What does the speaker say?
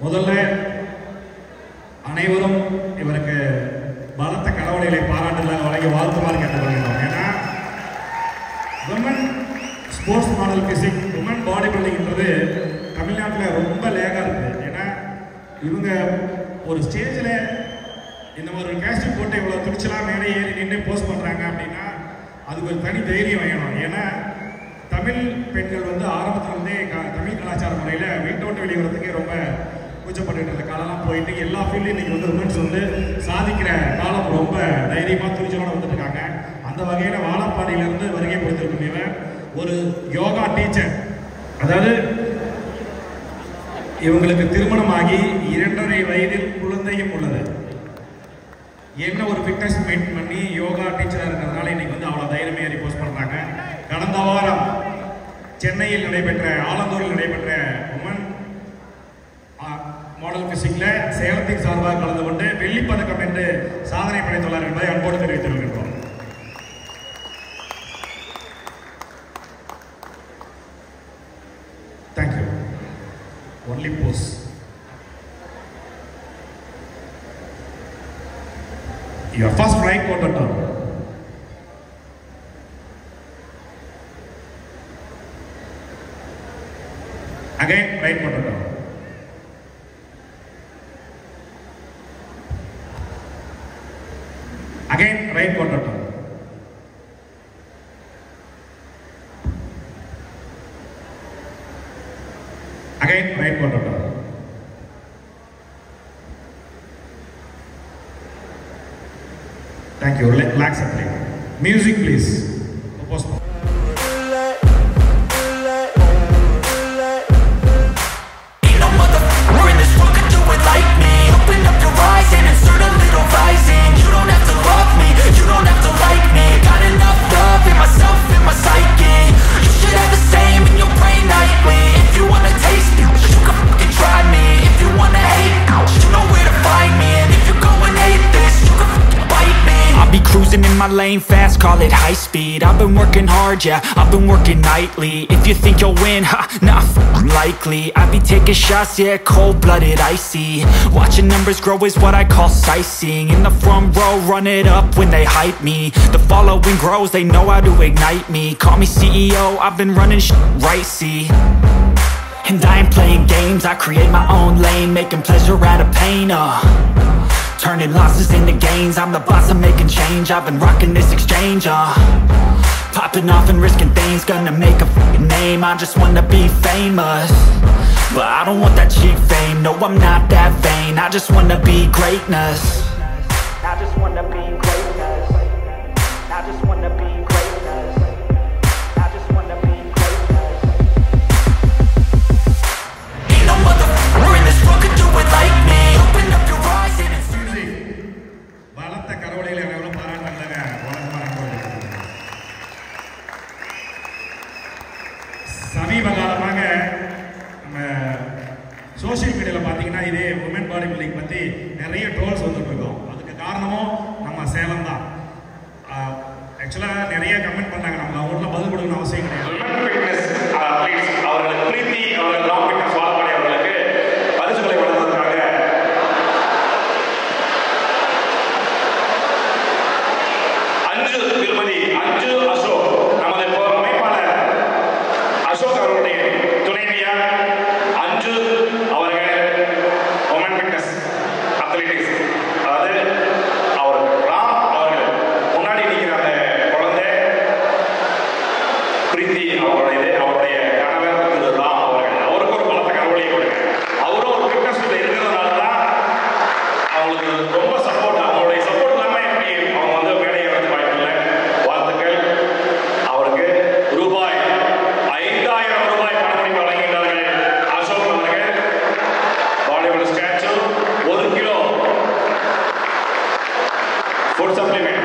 முதல்ல அனைவரும் இவருக்கு பலத்த கடவுளைகளை பாராட்டுதலாக வழங்கி வாழ்த்துமாறு கேட்டுக்கொள்கிறோம். ஏன்னா women sports model physique, women body பில்டிங்ன்றது தமிழ்நாட்டில் ரொம்ப லேகாக இருக்குது. ஏன்னா இவங்க ஒரு ஸ்டேஜில் இந்த மாதிரி ஒரு கேஸ்டிங் போட்டு இவ்வளோ துணிச்சலாக மேலே ஏறி நின்று போஸ்ட் பண்ணுறாங்க அப்படின்னா அதுக்கு ஒரு தனி தைரியம் வேணும். ஏன்னா தமிழ் பெண்கள் வந்து ஆரம்பத்துலேருந்தே தமிழ் கலாச்சார முறையில் வீட்டோட்டு வெளியே ரொம்ப கூச்சப்பட்டு இருந்த காலம்லாம் போயிட்டு எல்லா ஃபீல்டும் இன்றைக்கி வந்து உமன்ஸ் வந்து சாதிக்கிற காலம் ரொம்ப தைரியமாக துணிச்சலோடு வந்துட்டு இருக்காங்க. அந்த வகையில் வாழப்பாடியிலேருந்து வருகை புரிந்திருக்கும் இவன் ஒரு யோகா டீச்சர். அதாவது இவங்களுக்கு திருமணமாகி 2.5 வயதில் குழந்தையும் உள்ளது. என்ன ஒரு ஃபிட்னஸ் மெயின்டைன் பண்ணி யோகா டீச்சராக இருக்கிறதுனால இன்னைக்கு வந்து அவ்வளோ தைரியமே ஏறி போஸ்ட் பண்ணுறாங்க. கடந்த வாரம் சென்னையில் நடைபெற்ற ஆலந்தூரில் நடைபெற்ற உமன் மாடல் பிசிக்கில் சேலத்தின் சார்பாக கலந்து கொண்டு வெள்ளிப்பதக்கம் என்று சாதனை படைத்துள்ளார் என்பதை அன்போடு தெரிவித்துக் கொள்கின்றோம். தேங்க்யூ. ஒன்லி போஸ். Your first right quarter turn. Again, right quarter turn. Again, right quarter turn. Again, right quarter turn. Thank you. Relax and play. Music, please. Postpone. Ain't no motherfucker in this world could do it like me. Open up your eyes and insert a little rising. You don't have to love me, you don't have to like me. Got enough love in myself, in my psyche. You should have the same in your brain nightly. If you wanna taste me, you can fucking try me. If you wanna hate, you know where to find me. And if you're going hate this, you can fucking bite me. I'll be cruising in my lane fast, call it high speed. I've been working hard, yeah, I've been working nightly. If you think you'll win, ha, not likely. I be taking shots, yeah, cold-blooded, icy. Watching numbers grow is what I call sightseeing. In the front row, run it up when they hype me. The following grows, they know how to ignite me. Call me CEO, I've been running right, see. And I ain't playing games, I create my own lane. Making pleasure out of pain, turning losses into gains. I'm the boss, I'm making change. I've been rocking this exchange, popping off and risking things. Gonna make a fucking name, I just wanna be famous. But I don't want that cheap fame, no I'm not that vain. I just wanna be greatness. I just wanna be greatness. I just wanna be greatness. I just wanna be greatness. Ain't no motherfucker in this world could do it like me. Open up your eyes and பலத்த கடவுளைகளை எவ்வளவு பாராட்டுறாங்க. சமீப காலமாக நம்ம social மீடியாவில் பார்த்தீங்கன்னா இதே woman body building பற்றி நிறைய ட்ரோல்ஸ் வந்துட்டு இருக்கோம். அதுக்கு காரணமும் நம்ம சேலம் தான். ஆக்சுவலாக நிறைய கமெண்ட் பண்ணாங்க, நம்ம அவங்களுக்குலாம் பதில் கொடுக்கணும் அவசியம் கிடையாது. அவர்களுக்கு பிரீத்தி அவர்கள் லாங் ஃபிட்னஸ் வாழப்பாடி அவர்களுக்கு பரிசுகளை வழங்குவதற்காக திருமதி அஞ்சு அசோக், நமது அமைப்பாளர் அசோக் அவர்களுடைய துணைவியார் அஞ்சு அவர்கள் உமன் ஃபிட்னஸ் அத்லெட்டிக்ஸ், அதாவது அவர் ராம் அவர்கள் முன்னாடி நிற்கிற அந்த குழந்தை பிரீத்தி அவருடைய கணவர் திரு ராம் அவர்கள். அவருக்கு ஒரு பலத்த கடவுளையை கொடுங்க. அவரும் ஒரு ஃபிட்னஸ் இருக்கிறதுனால தான் அவங்களுக்கு ரொம்ப சப்போர்ட். அவங்களுடைய சப்போர்ட் இல்லாமல் எப்படி அவங்க வந்து மேடை ஏறது வாய்ப்பில்லை. வாழ்த்துக்கள். அவருக்கு ரூபாய் 5000 பணமளிப்பு வழங்குகிறார்கள் அசோக் அவர்கள். Bollywood statue 1 kilo food supplement